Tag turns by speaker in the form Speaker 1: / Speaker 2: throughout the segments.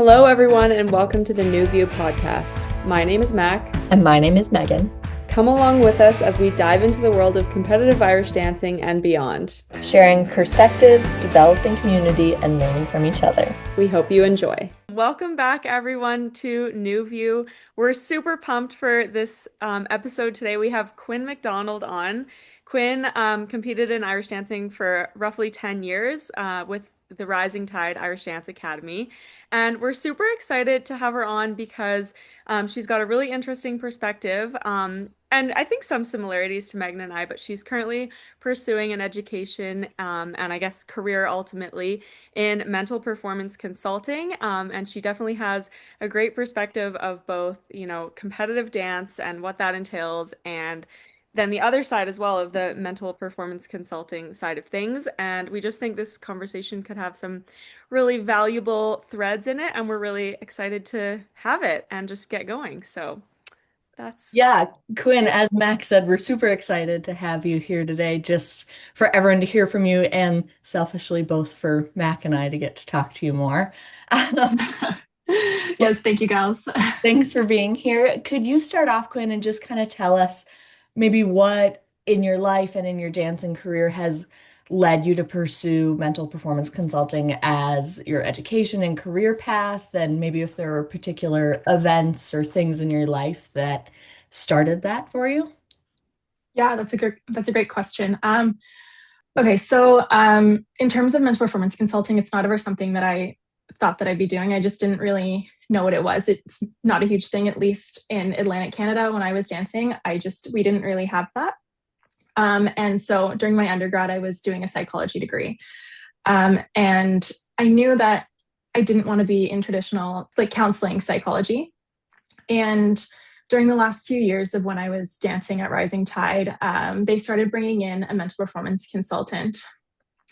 Speaker 1: Hello, everyone, and welcome to the New View podcast. My name is Mac.
Speaker 2: And my name is Megan.
Speaker 1: Come along with us as we dive into the world of competitive Irish dancing and beyond,
Speaker 2: sharing perspectives, developing community, and learning from each other.
Speaker 1: We hope you enjoy. Welcome back, everyone, to New View. We're super pumped for this episode today. We have Quinn MacDonald on. Quinn competed in Irish dancing for roughly 10 years with the Rising Tide Irish Dance Academy. And we're super excited to have her on because she's got a really interesting perspective and I think some similarities to Megan and I, but she's currently pursuing an education and I guess career ultimately in mental performance consulting. And she definitely has a great perspective of both, competitive dance and what that entails, and then the other side as well of the mental performance consulting side of things. And we just think this conversation could have some really valuable threads in it, and we're really excited to have it and just get going. So that's
Speaker 2: Yeah, Quinn, as Max said, we're super excited to have you here today, just for everyone to hear from you and selfishly both for Mac and I to get to talk to you more.
Speaker 3: Yes, thank you, gals.
Speaker 2: Thanks for being here. Could you start off, Quinn, and just kind of tell us maybe what in your life and in your dancing career has led you to pursue mental performance consulting as your education and career path, and maybe if there were particular events or things in your life that started that for you?
Speaker 3: Yeah, that's a great question. Okay, so in terms of mental performance consulting, it's not ever something that I thought that I'd be doing. I just didn't really know what it was. It's not a huge thing, at least in Atlantic Canada. When I was dancing, we didn't really have that. And so during my undergrad, I was doing a psychology degree. And I knew that I didn't want to be in traditional like counseling psychology. And during the last few years of when I was dancing at Rising Tide, they started bringing in a mental performance consultant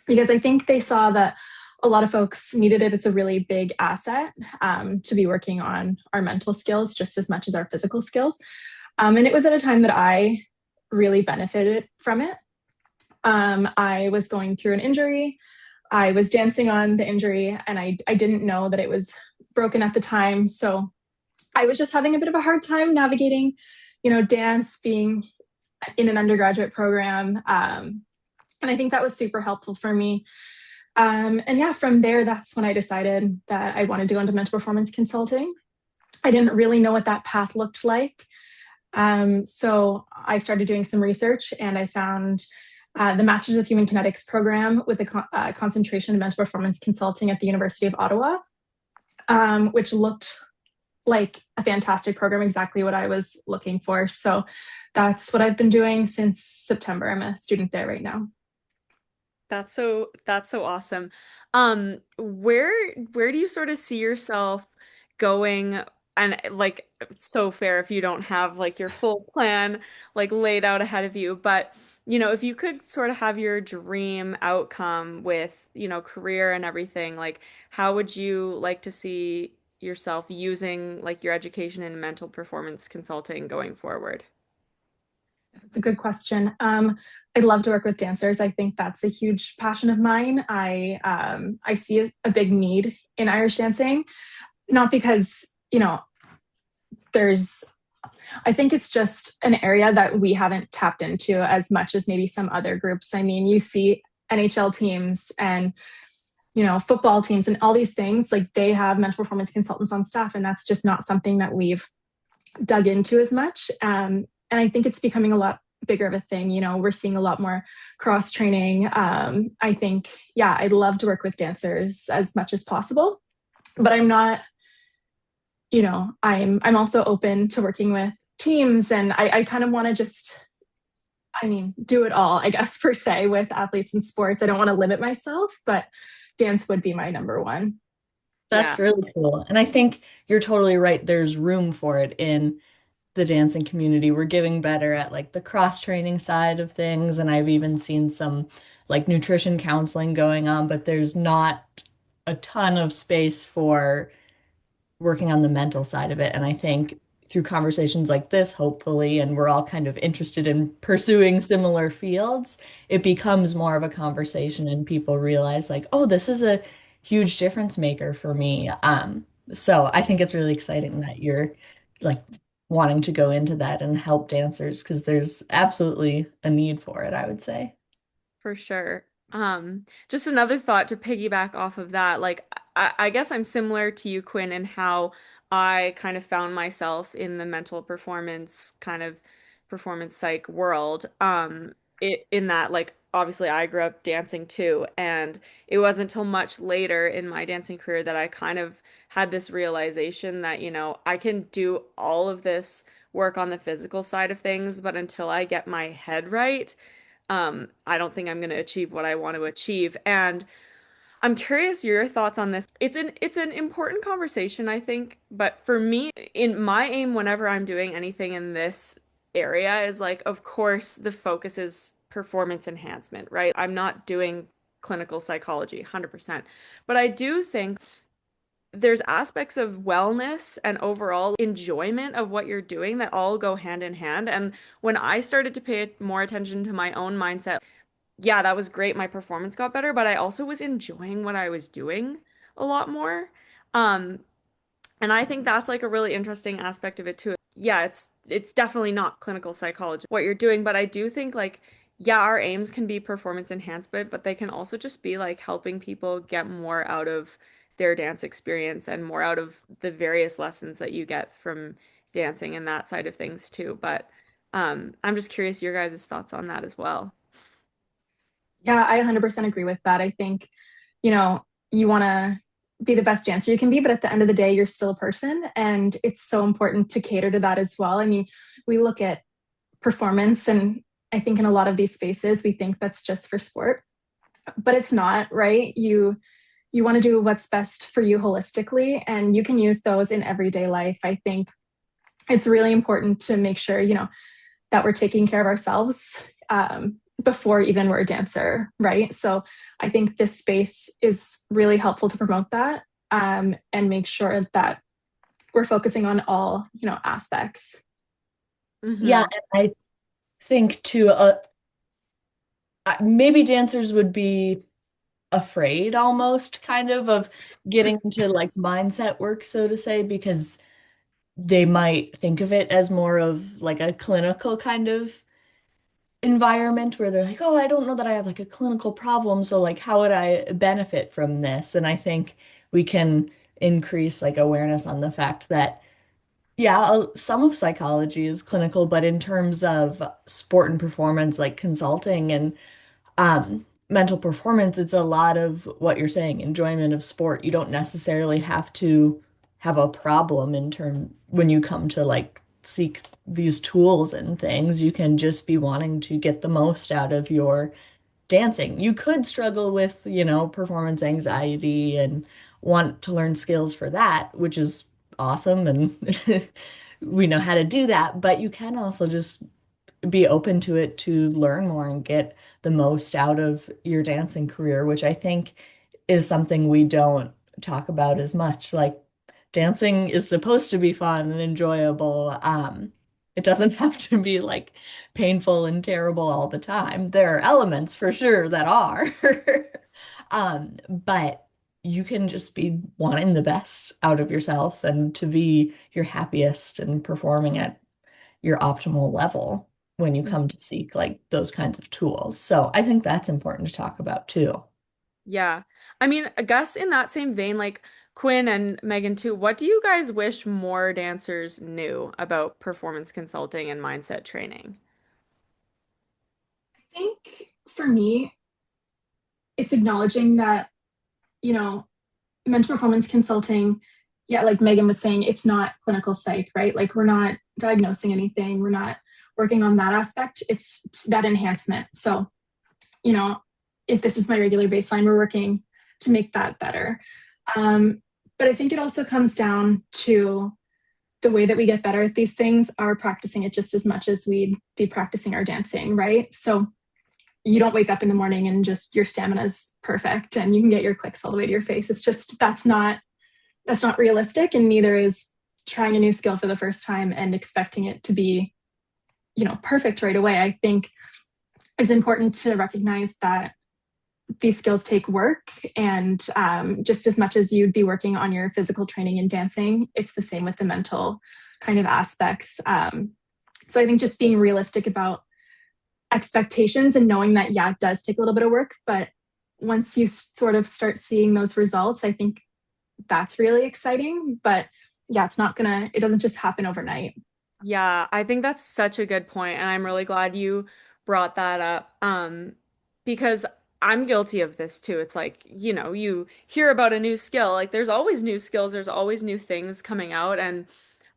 Speaker 3: because I think they saw that a lot of folks needed it. It's a really big asset to be working on our mental skills just as much as our physical skills. And it was at a time that I really benefited from it. I was going through an injury. I was dancing on the injury, and I didn't know that it was broken at the time. So I was just having a bit of a hard time navigating, dance, being in an undergraduate program. And I think that was super helpful for me. And yeah, from there, that's when I decided that I wanted to go into mental performance consulting. I didn't really know what that path looked like. So I started doing some research, and I found the Masters of Human Kinetics program with a concentration in mental performance consulting at the University of Ottawa, which looked like a fantastic program, exactly what I was looking for. So that's what I've been doing since September. I'm a student there right now.
Speaker 1: that's so awesome. Where do you sort of see yourself going? And like, it's so fair if you don't have like your full plan like laid out ahead of you, but if you could sort of have your dream outcome with, career and everything, like how would you like to see yourself using like your education in mental performance consulting going forward?
Speaker 3: That's a good question. I'd love to work with dancers. I think that's a huge passion of mine. I see a big need in Irish dancing, not because there's. I think it's just an area that we haven't tapped into as much as maybe some other groups. I mean, you see NHL teams and football teams and all these things, like they have mental performance consultants on staff, and that's just not something that we've dug into as much. And I think it's becoming a lot bigger of a thing. We're seeing a lot more cross training. I think, yeah, I'd love to work with dancers as much as possible, but I'm not, I'm also open to working with teams, and I kind of want to just, do it all, I guess, per se, with athletes and sports. I don't want to limit myself, but dance would be my number one.
Speaker 1: Yeah.
Speaker 2: That's really cool. And I think you're totally right. There's room for it in the dancing community. We're getting better at like the cross training side of things. And I've even seen some like nutrition counseling going on, but there's not a ton of space for working on the mental side of it. And I think through conversations like this, hopefully, and we're all kind of interested in pursuing similar fields, it becomes more of a conversation and people realize like, oh, this is a huge difference maker for me. So I think it's really exciting that you're like wanting to go into that and help dancers because there's absolutely a need for it, I would say.
Speaker 1: For sure. Just another thought to piggyback off of that, like I guess I'm similar to you, Quinn, in how I kind of found myself in the mental performance kind of performance psych world. In that like obviously I grew up dancing too, and it wasn't until much later in my dancing career that I kind of had this realization that, I can do all of this work on the physical side of things, but until I get my head right, I don't think I'm going to achieve what I want to achieve. And I'm curious your thoughts on this. It's an important conversation, I think, but for me, in my aim whenever I'm doing anything in this area is like, of course, the focus is performance enhancement, right? I'm not doing clinical psychology 100%, but I do think there's aspects of wellness and overall enjoyment of what you're doing that all go hand in hand. And when I started to pay more attention to my own mindset, yeah, that was great. My performance got better, but I also was enjoying what I was doing a lot more. Um, and I think that's like a really interesting aspect of it too. Yeah, it's definitely not clinical psychology what you're doing, but I do think like yeah, our aims can be performance enhancement, but they can also just be like helping people get more out of their dance experience and more out of the various lessons that you get from dancing and that side of things too. But I'm just curious your guys' thoughts on that as well.
Speaker 3: Yeah, I 100% agree with that. I think, you know, you want to be the best dancer you can be, but at the end of the day, you're still a person. And it's so important to cater to that as well. I mean, we look at performance, and I think in a lot of these spaces, we think that's just for sport, but it's not, right? You want to do what's best for you holistically, and you can use those in everyday life. I think it's really important to make sure, that we're taking care of ourselves before even we're a dancer, right? So I think this space is really helpful to promote that, and make sure that we're focusing on all, aspects.
Speaker 2: Yeah,
Speaker 1: Hmm.
Speaker 2: and I think too, maybe dancers would be afraid almost kind of getting into like mindset work, so to say, because they might think of it as more of like a clinical kind of environment where they're like, oh, I don't know that I have like a clinical problem, so like how would I benefit from this? And I think we can increase like awareness on the fact that yeah, some of psychology is clinical, but in terms of sport and performance, like consulting and mental performance, it's a lot of what you're saying, enjoyment of sport. You don't necessarily have to have a problem in term when you come to like seek these tools and things. You can just be wanting to get the most out of your dancing. You could struggle with, performance anxiety and want to learn skills for that, which is awesome and we know how to do that, but you can also just be open to it to learn more and get the most out of your dancing career, which I think is something we don't talk about as much. Like dancing is supposed to be fun and enjoyable. It doesn't have to be like painful and terrible all the time. There are elements for sure that are. But you can just be wanting the best out of yourself and to be your happiest and performing at your optimal level when you come to seek like those kinds of tools. So I think that's important to talk about too.
Speaker 1: Yeah. I mean, I guess in that same vein, like Quinn and Megan too, what do you guys wish more dancers knew about performance consulting and mindset training?
Speaker 3: I think for me, it's acknowledging that, you know, mental performance consulting, yeah, like Megan was saying, it's not clinical psych, right? Like we're not diagnosing anything, we're not working on that aspect. It's that enhancement. So, you know, if this is my regular baseline, we're working to make that better. Um, but I think it also comes down to the way that we get better at these things are practicing it just as much as we'd be practicing our dancing, right? So you don't wake up in the morning and just your stamina is perfect and you can get your clicks all the way to your face. It's just that's not realistic, and neither is trying a new skill for the first time and expecting it to be, perfect right away. I think it's important to recognize that these skills take work, and just as much as you'd be working on your physical training and dancing, it's the same with the mental kind of aspects. So I think just being realistic about expectations and knowing that, yeah, it does take a little bit of work, but once you sort of start seeing those results, I think that's really exciting. But yeah, it doesn't just happen overnight.
Speaker 1: Yeah, I think that's such a good point, and I'm really glad you brought that up. Because I'm guilty of this too. It's like, you hear about a new skill, like there's always new skills, there's always new things coming out, and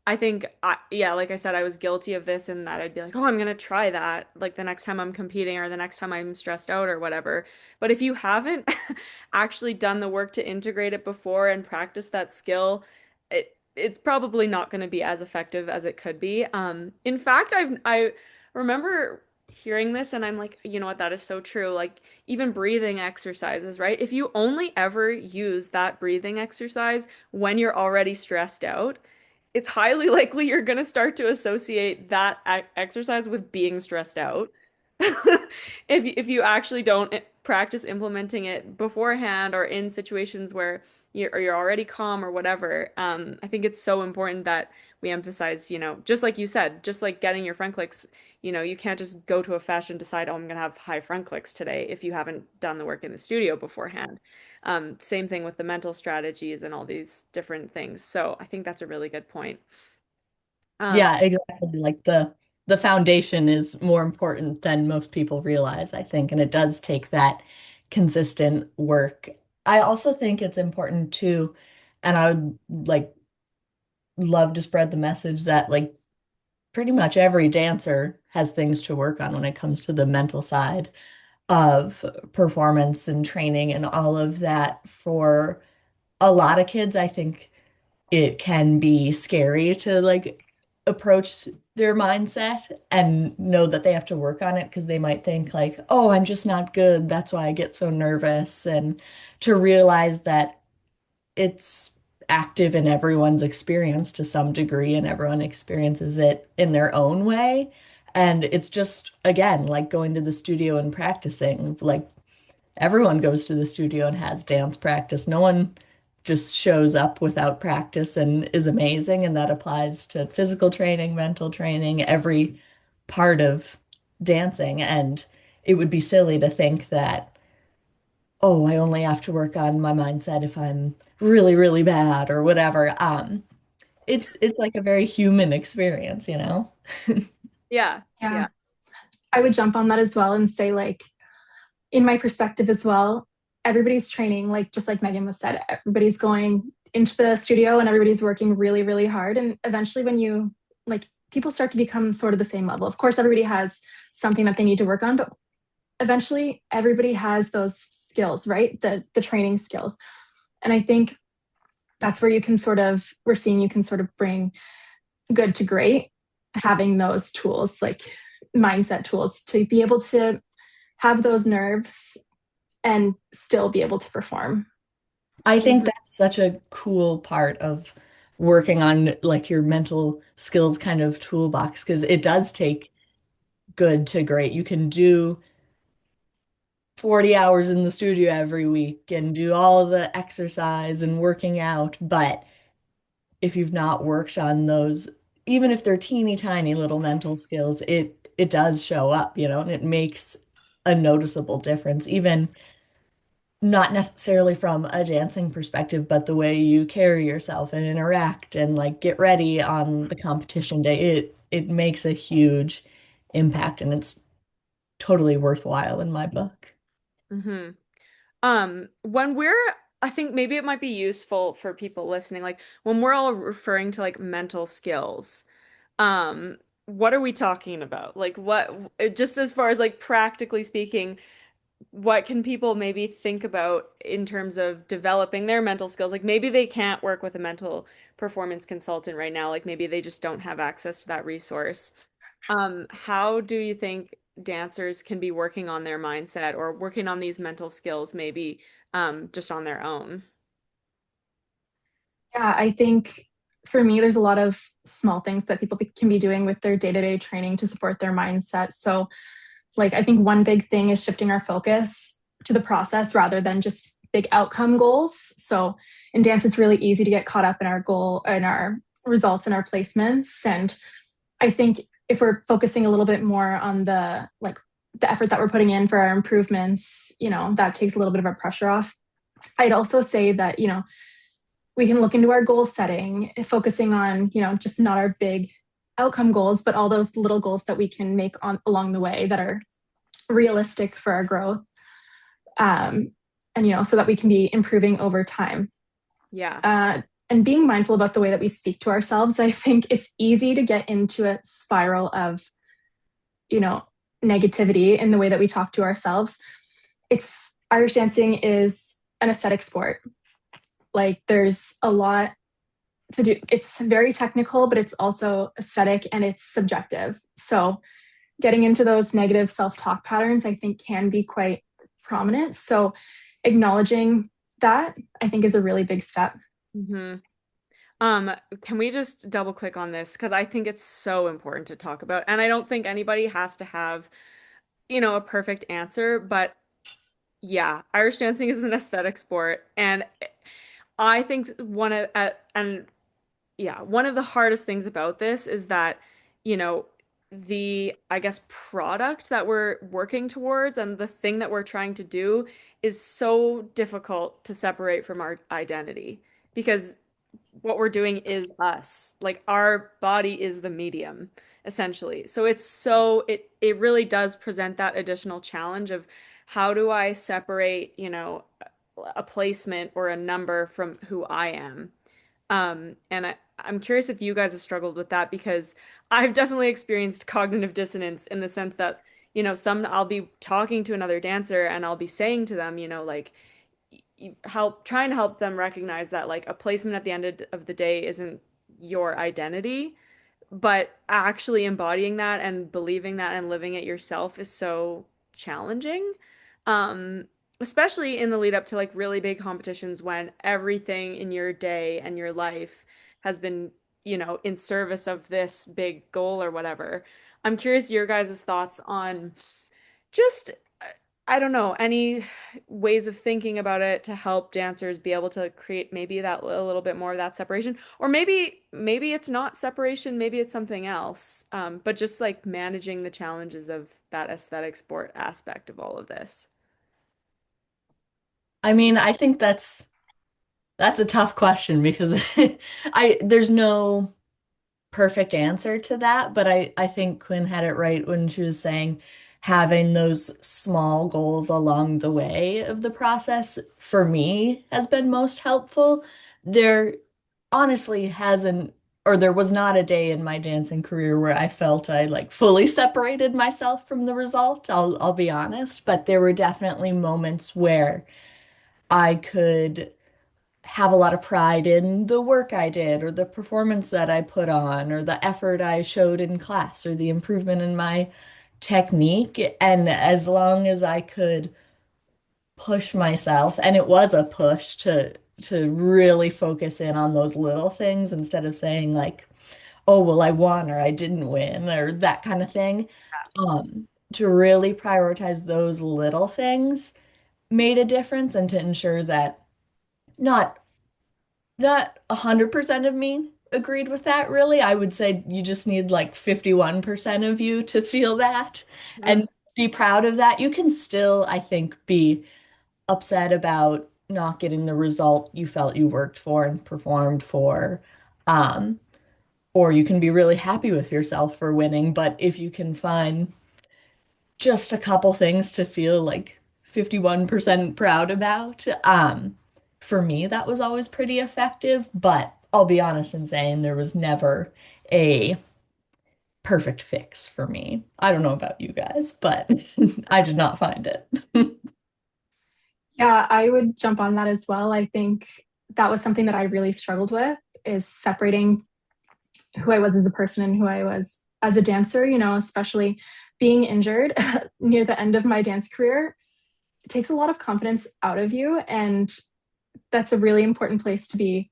Speaker 1: I think yeah, like I said, I was guilty of this in that I'd be like, "Oh, I'm gonna try that like the next time I'm competing or the next time I'm stressed out or whatever." But if you haven't actually done the work to integrate it before and practice that skill, it's probably not going to be as effective as it could be. In fact, I remember hearing this and I'm like, you know what, that is so true. Like even breathing exercises, right? If you only ever use that breathing exercise when you're already stressed out, it's highly likely you're going to start to associate that exercise with being stressed out. If you actually don't practice implementing it beforehand or in situations where you're already calm or whatever, I think it's so important that we emphasize, just like you said, just like getting your front clicks, you can't just go to a fashion and decide, oh, I'm gonna have high front clicks today if you haven't done the work in the studio beforehand. Same thing with the mental strategies and all these different things. So I think that's a really good point. Um,
Speaker 2: Yeah, exactly. Like the foundation is more important than most people realize, I think, and it does take that consistent work. I also think it's important too, and I would like love to spread the message that like pretty much every dancer has things to work on when it comes to the mental side of performance and training and all of that. For a lot of kids, I think it can be scary to like approach their mindset and know that they have to work on it because they might think like, oh, I'm just not good. That's why I get so nervous. And to realize that it's active in everyone's experience to some degree, and everyone experiences it in their own way. And it's just, again, like going to the studio and practicing. Like everyone goes to the studio and has dance practice. No one just shows up without practice and is amazing. And that applies to physical training, mental training, every part of dancing. And it would be silly to think that, oh, I only have to work on my mindset if I'm really, really bad or whatever. It's like a very human experience, you know?
Speaker 1: yeah,
Speaker 3: Yeah,
Speaker 1: yeah.
Speaker 3: I would jump on that as well and say, like, in my perspective as well, everybody's training, like just like Megan was said, everybody's going into the studio and everybody's working really, really hard. And eventually, when you like, people start to become sort of the same level. Of course, everybody has something that they need to work on, but eventually, everybody has those skills, right? The training skills. And I think that's where we're seeing you can sort of bring good to great, having those tools, like mindset tools, to be able to have those nerves and still be able to perform.
Speaker 2: I think
Speaker 1: Mhm.
Speaker 2: that's such a cool part of working on like your mental skills kind of toolbox because it does take good to great. You can do 40 hours in the studio every week and do all the exercise and working out, but if you've not worked on those, even if they're teeny tiny little mental skills, it does show up, you know, and it makes a noticeable difference, even not necessarily from a dancing perspective, but the way you carry yourself and interact and like get ready on the competition day. It makes a huge impact and it's totally worthwhile in my book.
Speaker 1: hmm when we're, I think maybe it might be useful for people listening, like when we're all referring to like mental skills, what are we talking about? Like just as far as like practically speaking, what can people maybe think about in terms of developing their mental skills? Like maybe they can't work with a mental performance consultant right now, like maybe they just don't have access to that resource. How do you think dancers can be working on their mindset or working on these mental skills maybe just on their own?
Speaker 3: Yeah, I think for me, there's a lot of small things that people can be doing with their day-to-day training to support their mindset. So, like, I think one big thing is shifting our focus. to the process rather than just big outcome goals. So in dance, it's really easy to get caught up in our goal and our results and our placements. And I think if we're focusing a little bit more on the effort that we're putting in for our improvements, that takes a little bit of our pressure off. I'd also say that, we can look into our goal setting, focusing on, just not our big outcome goals, but all those little goals that we can make along the way that are realistic for our growth. And, so that we can be improving over time.
Speaker 1: Yeah.
Speaker 3: And being mindful about the way that we speak to ourselves. I think it's easy to get into a spiral of, negativity in the way that we talk to ourselves. Irish dancing is an aesthetic sport. Like there's a lot to do. It's very technical, but it's also aesthetic and it's subjective. So getting into those negative self-talk patterns, I think can be quite prominent. So acknowledging that, I think, is a really big step.
Speaker 1: Mm-hmm. Can we just double click on this? Because I think it's so important to talk about. And I don't think anybody has to have, a perfect answer, but yeah, Irish dancing is an aesthetic sport. And I think one of the hardest things about this is that, you know, I guess, product that we're working towards and the thing that we're trying to do is so difficult to separate from our identity because what we're doing is us. Like our body is the medium, essentially. So it really does present that additional challenge of how do I separate, a placement or a number from who I am. I'm curious if you guys have struggled with that because I've definitely experienced cognitive dissonance in the sense that, I'll be talking to another dancer and I'll be saying to them, like, trying to help them recognize that like a placement at the end of the day isn't your identity, but actually embodying that and believing that and living it yourself is so challenging. Um, Especially in the lead up to like really big competitions when everything in your day and your life has been, in service of this big goal or whatever. I'm curious your guys' thoughts on just, I don't know, any ways of thinking about it to help dancers be able to create maybe that a little bit more of that separation, or maybe it's not separation, maybe it's something else. But just like managing the challenges of that aesthetic sport aspect of all of this.
Speaker 2: I mean, I think that's a tough question because there's no perfect answer to that, but I think Quinn had it right when she was saying having those small goals along the way of the process for me has been most helpful. There honestly hasn't, or there was not a day in my dancing career where I felt I like fully separated myself from the result. I'll be honest, but there were definitely moments where I could have a lot of pride in the work I did, or the performance that I put on, or the effort I showed in class, or the improvement in my technique. And as long as I could push myself, and it was a push to really focus in on those little things instead of saying like, oh, well, I won or I didn't win or that kind of thing. To really prioritize those little things made a difference and to ensure that not not 100% of me agreed with that, really. I would say you just need like 51% of you to feel that
Speaker 1: Yep.
Speaker 2: and be proud of that. You can still, I think, be upset about not getting the result you felt you worked for and performed for. Um, or you can be really happy with yourself for winning. But if you can find just a couple things to feel like 51% proud about. For me, that was always pretty effective, but I'll be honest in saying there was never a perfect fix for me. I don't know about you guys, but I did not find it.
Speaker 3: Yeah, I would jump on that as well. I think that was something that I really struggled with is separating who I was as a person and who I was as a dancer, especially being injured near the end of my dance career. It takes a lot of confidence out of you. And that's a really important place to be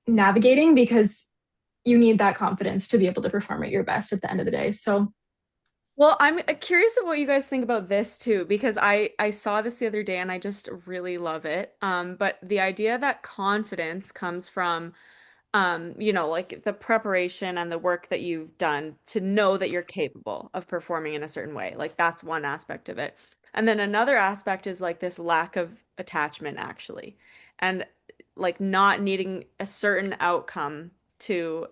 Speaker 3: navigating because you need that confidence to be able to perform at your best at the end of the day. So
Speaker 1: Well, I'm curious of what you guys think about this too, because I saw this the other day and I just really love it. But the idea that confidence comes from like the preparation and the work that you've done to know that you're capable of performing in a certain way. Like that's one aspect of it. And then another aspect is like this lack of attachment actually. And like not needing a certain outcome to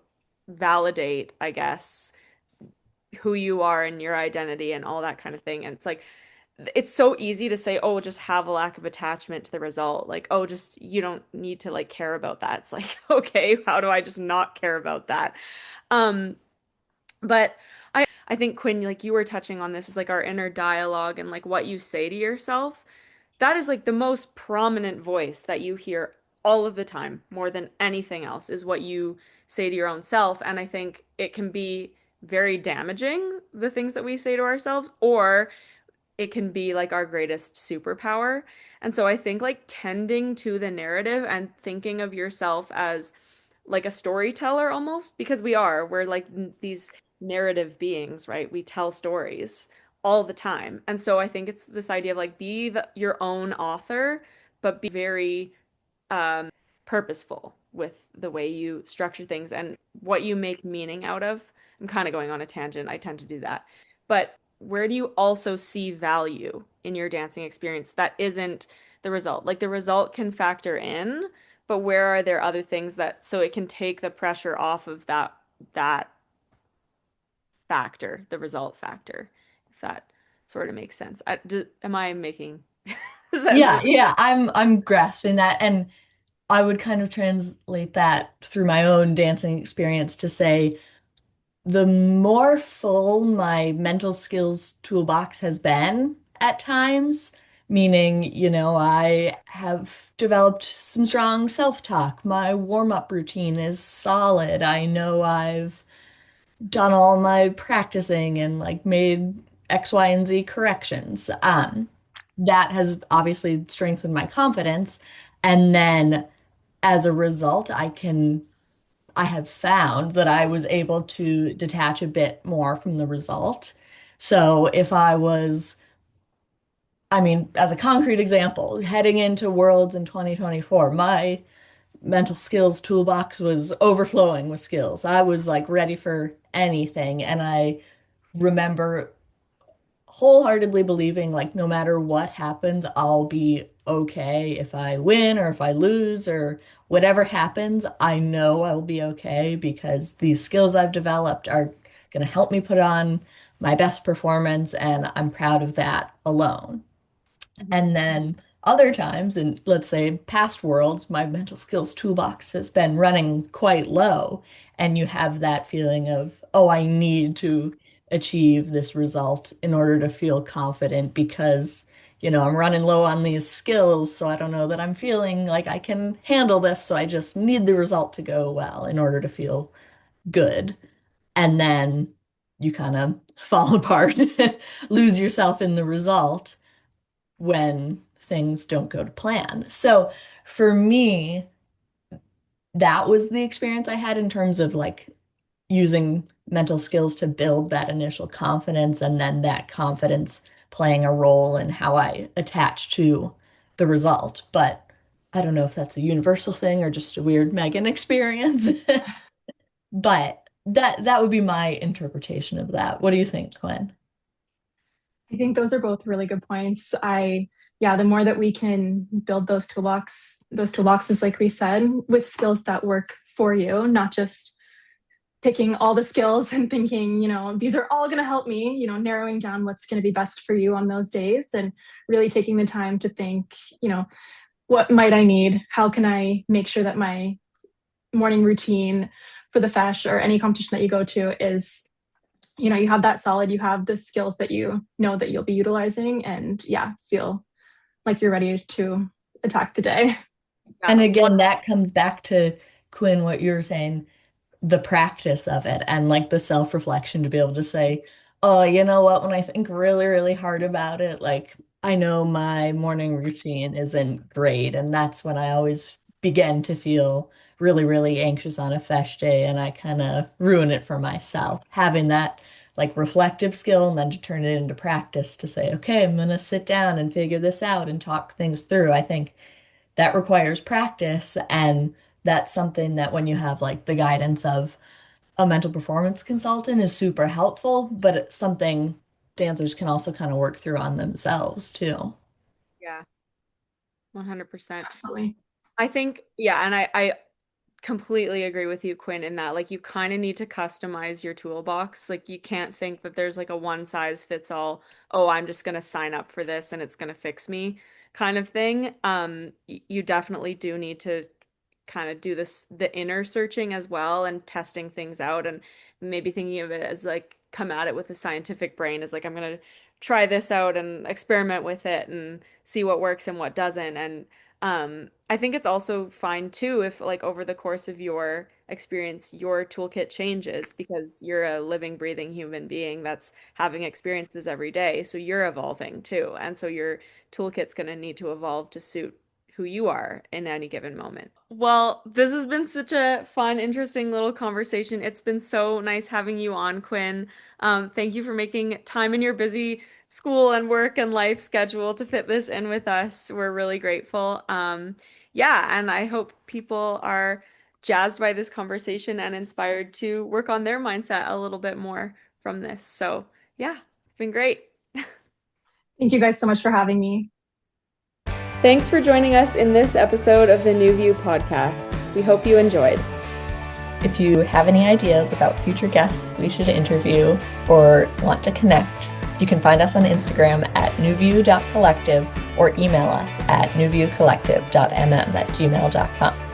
Speaker 1: validate, I guess, who you are and your identity and all that kind of thing. And it's like it's so easy to say, oh, just have a lack of attachment to the result. Like, oh, just you don't need to like care about that. It's like, okay, how do I just not care about that? Um, but I think Quinn, like you were touching on this, is like our inner dialogue and like what you say to yourself. That is like the most prominent voice that you hear all of the time, more than anything else, is what you say to your own self. And I think it can be very damaging, the things that we say to ourselves, or it can be like our greatest superpower. And so I think like tending to the narrative and thinking of yourself as like a storyteller almost, because we're like these narrative beings, right? We tell stories all the time. And so I think it's this idea of like your own author, but be very purposeful with the way you structure things and what you make meaning out of. I'm kind of going on a tangent. I tend to do that. But where do you also see value in your dancing experience that isn't the result? Like the result can factor in, but where are there other things that so it can take the pressure off of that factor, the result factor, if that sort of makes sense. Am I making sense
Speaker 2: Yeah,
Speaker 1: with
Speaker 2: yeah, I'm grasping that, and I would kind of translate that through my own dancing experience to say the more full my mental skills toolbox has been at times, meaning, I have developed some strong self-talk. My warm-up routine is solid. I know I've done all my practicing and like made X, Y, and Z corrections. That has obviously strengthened my confidence. And then as a result, I have found that I was able to detach a bit more from the result. So if I was, I mean, as a concrete example, heading into Worlds in 2024, my mental skills toolbox was overflowing with skills. I was like ready for anything. And I remember wholeheartedly believing like no matter what happens, I'll be okay if I win or if I lose or whatever happens, I know I'll be okay because these skills I've developed are going to help me put on my best performance, and I'm proud of that alone.
Speaker 1: Mhm.
Speaker 2: And then other times, in let's say past worlds, my mental skills toolbox has been running quite low. And you have that feeling of, oh, I need to achieve this result in order to feel confident because, I'm running low on these skills. So I don't know that I'm feeling like I can handle this. So I just need the result to go well in order to feel good. And then you kind of fall apart, lose yourself in the result when things don't go to plan. So for me, that was the experience I had in terms of like using mental skills to build that initial confidence and then that confidence playing a role in how I attach to the result. But I don't know if that's a universal thing or just a weird Megan experience. But that would be my interpretation of that. What do you think, Quinn?
Speaker 3: I think those are both really good points. Yeah, the more that we can build those toolboxes, like we said, with skills that work for you, not just picking all the skills and thinking, these are all going to help me, narrowing down what's going to be best for you on those days and really taking the time to think, what might I need? How can I make sure that my morning routine for the fesh or any competition that you go to is, you have that solid, you have the skills that you know that you'll be utilizing and yeah, feel like you're ready to attack the day.
Speaker 2: And
Speaker 1: Yeah.
Speaker 2: again, that comes back to Quinn, what you were saying, the practice of it and like the self-reflection to be able to say, oh, you know what, when I think really, really hard about it, like I know my morning routine isn't great. And that's when I always begin to feel really, really anxious on a fesh day and I kind of ruin it for myself. Having that like reflective skill and then to turn it into practice to say, okay, I'm going to sit down and figure this out and talk things through. I think that requires practice. And that's something that when you have like the guidance of a mental performance consultant is super helpful, but it's something dancers can also kind of work through on themselves too.
Speaker 1: Yeah, 100%.
Speaker 3: Absolutely.
Speaker 1: I think, yeah, and I completely agree with you, Quinn, in that like you kind of need to customize your toolbox. Like you can't think that there's like a one size fits all, oh, I'm just gonna sign up for this and it's gonna fix me kind of thing. You definitely do need to kind of do the inner searching as well and testing things out and maybe thinking of it as like come at it with a scientific brain as like I'm gonna try this out and experiment with it and see what works and what doesn't. And I think it's also fine too if like over the course of your experience your toolkit changes because you're a living, breathing human being that's having experiences every day. So you're evolving too. And so your toolkit's going to need to evolve to suit who you are in any given moment. Well, this has been such a fun, interesting little conversation. It's been so nice having you on, Quinn. Thank you for making time in your busy school and work and life schedule to fit this in with us. We're really grateful. Yeah, and I hope people are jazzed by this conversation and inspired to work on their mindset a little bit more from this. So, yeah, it's been great.
Speaker 3: Thank you guys so much for having me.
Speaker 1: Thanks for joining us in this episode of the New View podcast. We hope you enjoyed.
Speaker 2: If you have any ideas about future guests we should interview or want to connect, you can find us on Instagram at newview.collective or email us at newviewcollective.mm@gmail.com.